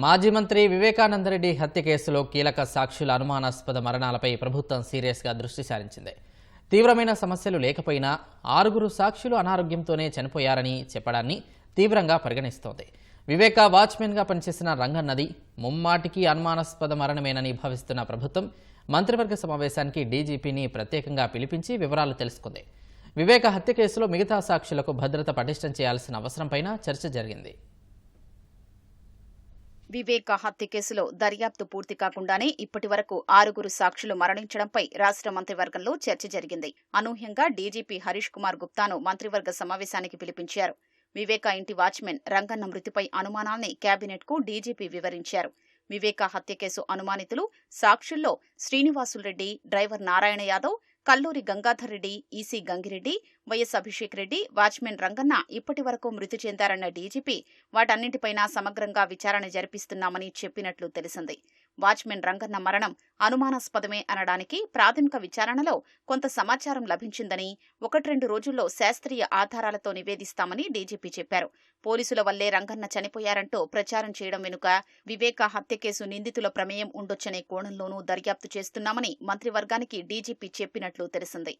మాజీ మంత్రి వివేకానందరెడ్డి హత్య కేసులో కీలక సాక్షుల అనుమానాస్పద మరణాలపై ప్రభుత్వం సీరియస్గా దృష్టి సారించింది. తీవ్రమైన సమస్యలు లేకపోయినా 6 సాక్షులు అనారోగ్యంతోనే చనిపోయారని చెప్పడాన్ని తీవ్రంగా పరిగణిస్తోంది. వివేక వాచ్మెన్గా పనిచేసిన రంగన్నది ముమ్మాటికి అనుమానాస్పద మరణమేనని భావిస్తున్న ప్రభుత్వం మంత్రివర్గ సమావేశానికి డీజీపీని ప్రత్యేకంగా పిలిపించి వివరాలు తెలుసుకుంది. వివేక హత్య కేసులో మిగతా సాక్షులకు భద్రత పటిష్టం చేయాల్సిన అవసరంపైన చర్చ జరిగింది. వివేక హత్య కేసులో దర్యాప్తు పూర్తి కాకుండానే ఇప్పటి వరకు 6 సాక్షులు మరణించడంపై రాష్ట్ర మంత్రివర్గంలో చర్చ జరిగింది. అనూహ్యంగా డీజీపీ హరీష్ కుమార్ గుప్తాను మంత్రివర్గ సమావేశానికి పిలిపించారు. వివేక ఇంటి వాచ్మెన్ రంగన్న మృతిపై అనుమానాల్ని కేబినెట్కు డీజీపీ వివరించారు. వివేక హత్య కేసు అనుమానితులు సాక్షుల్లో Srinivasulareddy, driver Narayana Yadav, Kalluri Gangadhar Reddy, EC Gangireddy, YS Abhishek Reddy, watchman Ranganna ఇప్పటి వరకు మృతి చెందారన్న డీజీపీ వాటన్నింటిపైనా సమగ్రంగా విచారణ జరిపిస్తున్నామని చెప్పినట్లు తెలిసింది. వాచ్మెన్ రంగన్న మరణం అనుమానాస్పదమే అనడానికి ప్రాథమిక విచారణలో కొంత సమాచారం లభించిందని 1-2 రోజుల్లో శాస్త్రీయ ఆధారాలతో నివేదిస్తామని డీజీపీ చెప్పారు. పోలీసుల వల్లే రంగన్న చనిపోయారంటూ ప్రచారం చేయడం వెనుక వివేక హత్య కేసు నిందితుల ప్రమేయం ఉండొచ్చనే కోణంలోనూ దర్యాప్తు చేస్తున్నామని మంత్రివర్గానికి డీజీపీ చెప్పినట్లు తెలిసింది.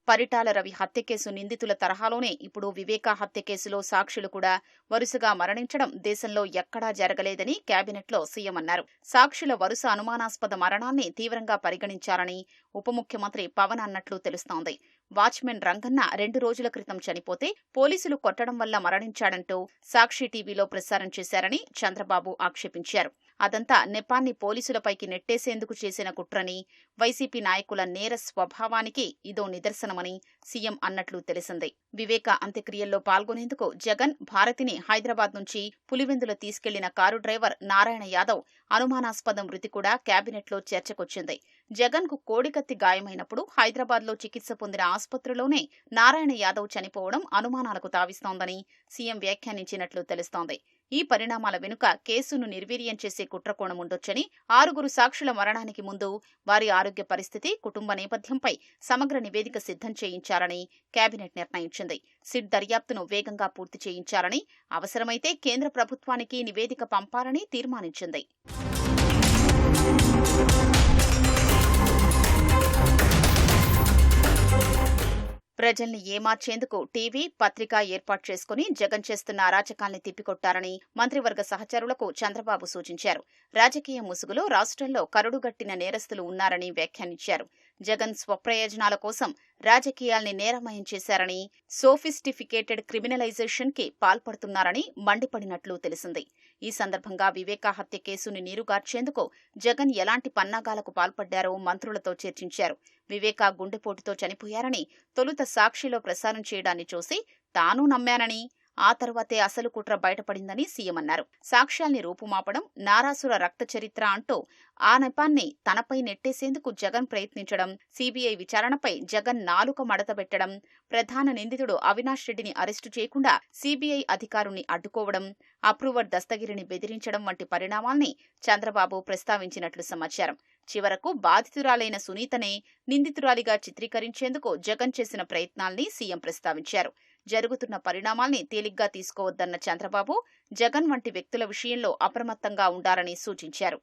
పరిటాల రవి హత్య కేసు నిందితుల తరహాలోనే ఇప్పుడు వివేక హత్య కేసులో సాక్షులు కూడా వరుసగా మరణించడం దేశంలో ఎక్కడా జరగలేదని కేబినెట్లో సీఎం అన్నారు. సాక్షుల వరుస అనుమానాస్పద మరణాన్ని తీవ్రంగా పరిగణించాలని ఉప ముఖ్యమంత్రి పవన్ అన్నట్లు తెలుస్తోంది. వాచ్మెన్ రంగన్న 2 రోజుల క్రితం చనిపోతే పోలీసులు కొట్టడం వల్ల మరణించాడంటూ సాక్షి టీవీలో ప్రసారం చేశారని చంద్రబాబు ఆక్షేపించారు. అదంతా నెపాన్ని పోలీసులపైకి నెట్టేసేందుకు చేసిన కుట్రని, వైసీపీ నాయకుల నేర స్వభావానికి ఇదో నిదర్శనమని సీఎం అన్నట్లు తెలిసింది. వివేక అంత్యక్రియల్లో పాల్గొనేందుకు జగన్ భారతిని హైదరాబాద్ నుంచి పులివెందుల తీసుకెళ్లిన కారు డ్రైవర్ నారాయణ యాదవ్ అనుమానాస్పద మృతి కూడా కేబినెట్లో చర్చకొచ్చింది. జగన్ కు కోడికత్తి గాయమైనప్పుడు హైదరాబాద్లో చికిత్స పొందిన ఆసుపత్రిలోనే నారాయణ యాదవ్ చనిపోవడం అనుమానాలకు తావిస్తోందని సీఎం వ్యాఖ్యానించినట్లు తెలుస్తోంది. ఈ పరిణామాల వెనుక కేసును నిర్వీర్యం చేసే కుట్రకోణం ఉండొచ్చని, 6 సాక్షుల మరణానికి ముందు వారి ఆరోగ్య పరిస్థితి, కుటుంబ నేపథ్యంపై సమగ్ర నివేదిక సిద్ధం చేయించాలని కేబినెట్ నిర్ణయించింది. సిట్ దర్యాప్తును వేగంగా పూర్తి చేయించాలని, అవసరమైతే కేంద్ర ప్రభుత్వానికి నివేదిక పంపాలని తీర్మానించింది. ప్రజల్ని ఏమార్చేందుకు టీవీ, పత్రిక ఏర్పాటు చేసుకుని జగన్ చేస్తున్న అరాచకాల్ని తిప్పికొట్టారని మంత్రివర్గ సహచరులకు చంద్రబాబు సూచించారు. రాజకీయ ముసుగులో రాష్ట్రంలో కరుడుగట్టిన నేరస్తులు ఉన్నారని వ్యాఖ్యానించారు. జగన్ స్వప్రయోజనాల కోసం రాజకీయాల్ని నేరమయం చేశారని, సోఫిస్టిఫికేటెడ్ క్రిమినలైజేషన్ కి పాల్పడుతున్నారని మండిపడినట్లు తెలిసింది. ఈ సందర్భంగా వివేక హత్య కేసుని నీరుగార్చేందుకు జగన్ ఎలాంటి పన్నాగాలకు పాల్పడ్డారో మంత్రులతో చర్చించారు. వివేక గుండెపోటుతో చనిపోయారని తొలుత సాక్షిలో ప్రసారం చేయడాన్ని చూసి తాను నమ్మానని, ఆ తర్వాతే అసలు కుట్ర బయటపడిందని సీఎం అన్నారు. సాక్ష్యాల్ని రూపుమాపడం, నారాసుర రక్త చరిత్ర అంటూ ఆ నెపాన్ని తనపై నెట్టేసేందుకు జగన్ ప్రయత్నించడం, సీబీఐ విచారణపై జగన్ నాలుక మడతబెట్టడం, ప్రధాన నిందితుడు అవినాష్ రెడ్డిని అరెస్టు చేయకుండా సీబీఐ అధికారుల్ని అడ్డుకోవడం, అప్రూవర్ దస్తగిరిని బెదిరించడం వంటి పరిణామాల్ని చంద్రబాబు ప్రస్తావించినట్లు సమాచారం. చివరకు బాధితురాలైన సునీతనే నిందితురాలిగా చిత్రీకరించేందుకు జగన్ చేసిన ప్రయత్నాల్ని సీఎం ప్రస్తావించారు. జరుగుతున్న పరిణామాల్ని తేలిగ్గా తీసుకోవద్దన్న చంద్రబాబు జగన్ వంటి వ్యక్తుల విషయంలో అప్రమత్తంగా ఉండాలని సూచించారు.